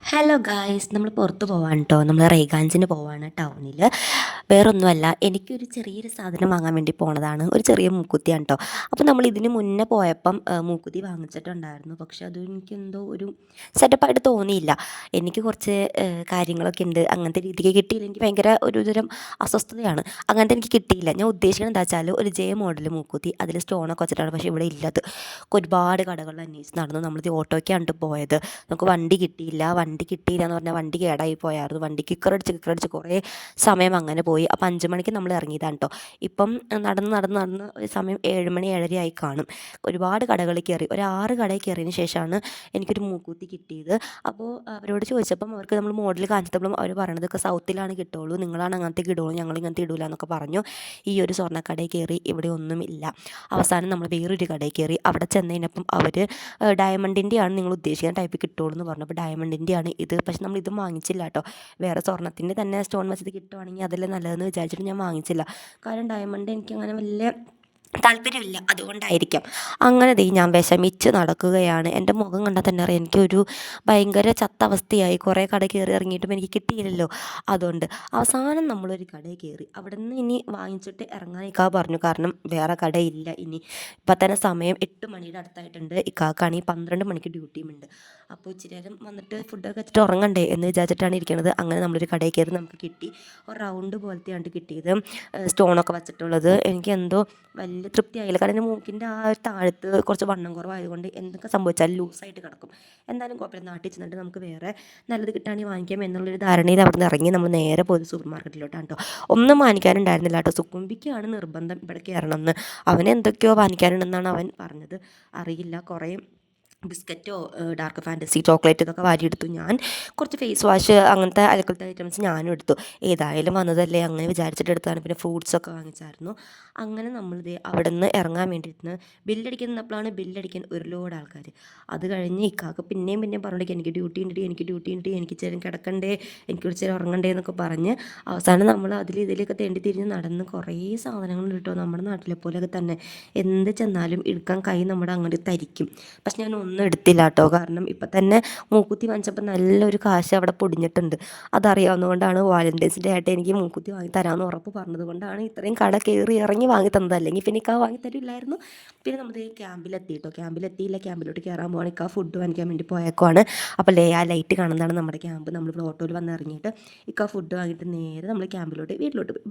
Hello guys, നമ്മൾ പുറത്ത് പോവാണ് കേട്ടോ. നമ്മൾ റേഗാഞ്ചിന് പോവാണ് ടൗണിൽ. വേറൊന്നുമല്ല, എനിക്കൊരു ചെറിയൊരു സാധനം വാങ്ങാൻ വേണ്ടി പോണതാണ്. ഒരു ചെറിയ മൂക്കുത്തിയാണ് കേട്ടോ. അപ്പോൾ നമ്മൾ ഇതിന് മുന്നേ പോയപ്പം മൂക്കുത്തി വാങ്ങിച്ചിട്ടുണ്ടായിരുന്നു. പക്ഷെ അത് എനിക്കെന്തോ ഒരു സെറ്റപ്പായിട്ട് തോന്നിയില്ല. എനിക്ക് കുറച്ച് കാര്യങ്ങളൊക്കെ ഉണ്ട്, അങ്ങനത്തെ രീതിക്ക് കിട്ടിയില്ല. എനിക്ക് ഭയങ്കര ഒരു തരം അസ്വസ്ഥതയാണ്. അങ്ങനത്തെ എനിക്ക് കിട്ടിയില്ല. ഞാൻ ഉദ്ദേശിക്കുന്നത് എന്താ വെച്ചാൽ ഒരു ജെ മോഡൽ മൂക്കുത്തി, അതിൽ സ്റ്റോണൊക്കെ വെച്ചിട്ടാണ്. പക്ഷേ ഇവിടെ ഇല്ലത്. ഒരുപാട് കടകളിൽ അന്വേഷിച്ച് നടന്നു. നമ്മളിത് ഓട്ടോയ്ക്കാണ് പോയത്. നമുക്ക് വണ്ടി കിട്ടിയില്ല. വണ്ടി കിട്ടിയില്ല എന്ന് പറഞ്ഞാൽ വണ്ടി കേടായി പോയായിരുന്നു. വണ്ടി കിക്കറടിച്ച് കുറേ സമയം അങ്ങനെ പോയി. അപ്പോൾ 5 മണിക്ക് നമ്മൾ ഇറങ്ങിയതാണ് കേട്ടോ. ഇപ്പം നടന്ന് ഒരു സമയം 7 മണി 7:30 ആയി കാണും. ഒരുപാട് കടകളിൽ കയറി, ഒരു 6 കടയിൽ കയറിയതിന് ശേഷമാണ് എനിക്കൊരു മൂക്കുത്തി കിട്ടിയത്. അപ്പോൾ അവരോട് ചോദിച്ചപ്പം അവർക്ക് നമ്മൾ മോഡൽ കാണിച്ചപ്പോഴും അവർ പറയണതൊക്കെ സൗത്തിലാണ് കിട്ടുള്ളൂ, നിങ്ങളാണ് അങ്ങനത്തെ ഇടുള്ളൂ, ഞങ്ങൾ ഇങ്ങനത്തെ ഇടൂല എന്നൊക്കെ പറഞ്ഞു. ഈ ഒരു സ്വർണ്ണക്കടയിൽ കയറി, ഇവിടെ ഒന്നുമില്ല. അവസാനം നമ്മൾ വേറൊരു കടയിൽ കയറി. അവിടെ ചെന്നതിനപ്പം അവർ ഡയമണ്ടിൻ്റെയാണ് നിങ്ങൾ ഉദ്ദേശിക്കുന്ന ടൈപ്പ് കിട്ടുള്ളൂ എന്ന് പറഞ്ഞു. അപ്പോൾ ഡയമണ്ടിൻ്റെയാണ് ഇത്. പക്ഷെ നമ്മൾ ഇതും വാങ്ങിച്ചില്ല കേട്ടോ. വേറെ സ്വർണ്ണത്തിൻ്റെ തന്നെ സ്റ്റോൺ വെച്ചത് കിട്ടുവാണെങ്കിൽ അതല്ലേ നല്ലതെന്ന് വിചാരിച്ചിട്ട് ഞാൻ വാങ്ങിച്ചില്ല. കാരണം ഡയമണ്ട് എനിക്കങ്ങനെ വലിയ താല്പര്യമില്ല, അതുകൊണ്ടായിരിക്കാം. അങ്ങനെ ഞാൻ വിഷമിച്ച് നടക്കുകയാണ്. എൻ്റെ മുഖം കണ്ടാൽ തന്നെ അറിയാം എനിക്കൊരു ഭയങ്കര ചത്ത അവസ്ഥയായി. കുറേ കട കയറി ഇറങ്ങിയിട്ടും എനിക്ക് കിട്ടിയില്ലല്ലോ. അതുകൊണ്ട് അവസാനം നമ്മളൊരു കടയിൽ കയറി. അവിടെ നിന്ന് ഇനി വാങ്ങിച്ചിട്ട് ഇറങ്ങാൻ ഇക്കാ പറഞ്ഞു. കാരണം വേറെ കടയില്ല ഇനി. ഇപ്പം തന്നെ സമയം 8 മണിയുടെ അടുത്തായിട്ടുണ്ട്. ഇക്കാക്കാണെങ്കിൽ 12 മണിക്ക് ഡ്യൂട്ടിയുമുണ്ട്. അപ്പോൾ ഇച്ചിരി നേരം വന്നിട്ട് ഫുഡൊക്കെ വെച്ചിട്ട് ഉറങ്ങണ്ടേ എന്ന് വിചാരിച്ചിട്ടാണ് ഇരിക്കുന്നത്. അങ്ങനെ നമ്മളൊരു കടയിൽ കയറി. നമുക്ക് കിട്ടി. ഒരു റൗണ്ട് പോലത്തെയാണ് കിട്ടിയത്, സ്റ്റോണൊക്കെ വെച്ചിട്ടുള്ളത്. എനിക്ക് എന്തോ വലിയ തൃപ്തിയായില്ല. കാരണം എൻ്റെ മൂക്കിൻ്റെ ആ ഒരു താഴത്ത് കുറച്ച് വണ്ണം കുറവായതുകൊണ്ട് എന്തൊക്കെ സംഭവിച്ചാലും ലൂസായിട്ട് കിടക്കും. എന്തായാലും കുഴപ്പമില്ല, നാട്ടിൽ ചെന്നിട്ട് നമുക്ക് വേറെ നല്ലത് കിട്ടുകയാണെങ്കിൽ വാങ്ങിക്കാം എന്നുള്ളൊരു ധാരണയിൽ അവിടെ നിന്ന് ഇറങ്ങി നമ്മൾ നേരെ പോയത് സൂപ്പർ മാർക്കറ്റിലോട്ടാണ് കേട്ടോ. ഒന്നും വാങ്ങിക്കാനുണ്ടായിരുന്നില്ല കേട്ടോ. സുക്കുമ്പിക്കാണ് നിർബന്ധം ഇവിടെ കയറണം എന്ന്. അവൻ എന്തൊക്കെയോ വാങ്ങിക്കാനുണ്ടെന്നാണ് അവൻ പറഞ്ഞത്, അറിയില്ല. കുറേ ബിസ്ക്കറ്റോ ഡാർക്ക് ഫാൻറ്റസി ചോക്ലേറ്റ് ഇതൊക്കെ വാരിയെടുത്തു. ഞാൻ കുറച്ച് ഫേസ് വാഷ് അങ്ങനത്തെ അലക്കലത്തെ ഐറ്റംസ് ഞാനും എടുത്തു. ഏതായാലും വന്നതല്ലേ അങ്ങനെ വിചാരിച്ചിട്ട് എടുത്താണ്. പിന്നെ ഫ്രൂട്ട്സൊക്കെ വാങ്ങിച്ചായിരുന്നു. അങ്ങനെ നമ്മളിത് അവിടെ നിന്ന് ഇറങ്ങാൻ വേണ്ടിയിരുന്ന് ബില്ലടിക്കുന്നപ്പോഴാണ് ബില്ലടിക്കാൻ ഒരു ലോഡ് ആൾക്കാർ. അത് കഴിഞ്ഞ് ഇക്കാക്ക് പിന്നെയും പറഞ്ഞിട്ട് എനിക്ക് ഡ്യൂട്ടി ഉണ്ട്, എനിക്ക് ചേരും കിടക്കണ്ടേ, എനിക്ക് ഒരു ചേരം ഉറങ്ങണ്ടേ എന്നൊക്കെ പറഞ്ഞ് അവസാനം നമ്മൾ ഇതിലൊക്കെ തേണ്ടി തിരിഞ്ഞ് നടന്ന് കുറേ സാധനങ്ങൾ കിട്ടും. നമ്മുടെ നാട്ടിലെ പോലെയൊക്കെ തന്നെ എന്ത് ചെന്നാലും എടുക്കാൻ കൈ നമ്മുടെ അങ്ങോട്ട് തരിക്കും. പക്ഷെ ഞാൻ ഒന്നും എടുത്തില്ല കേട്ടോ. കാരണം ഇപ്പം തന്നെ മൂക്കുത്തി വാങ്ങിച്ചപ്പോൾ നല്ലൊരു കാശ് അവിടെ പൊടിഞ്ഞിട്ടുണ്ട്. അതറിയാവുന്നതുകൊണ്ടാണ് വാലൻറ്റൈൻസ് ഡേ ആയിട്ട് എനിക്ക് മൂക്കുത്തി വാങ്ങി തരാമെന്ന് ഉറപ്പ് പറഞ്ഞത് കൊണ്ടാണ് ഇത്രയും കട കയറി ഇറങ്ങി വാങ്ങി തന്നത്. അല്ലെങ്കിൽ പിന്നെ ഇക്കാ വാങ്ങി തരില്ലായിരുന്നു. പിന്നെ നമ്മൾ ക്യാമ്പിലെത്തി കേട്ടോ. ക്യാമ്പിലെത്തിയില്ല, ക്യാമ്പിലോട്ട് കയറാൻ പോകണം. ഇക്കാ ഫുഡ് വാങ്ങിക്കാൻ വേണ്ടി പോയേക്കുവാണ്. അപ്പോൾ ആ ലൈറ്റ് കാണുന്നതാണ് നമ്മുടെ ക്യാമ്പ്. നമ്മളിവിടെ ഓട്ടോയിൽ വന്ന് ഇറങ്ങിയിട്ട് ഇക്കാ ഫുഡ് വാങ്ങിയിട്ട് നേരെ നമ്മൾ ക്യാമ്പിലോട്ട് വീട്ടിലോട്ട് പോയി.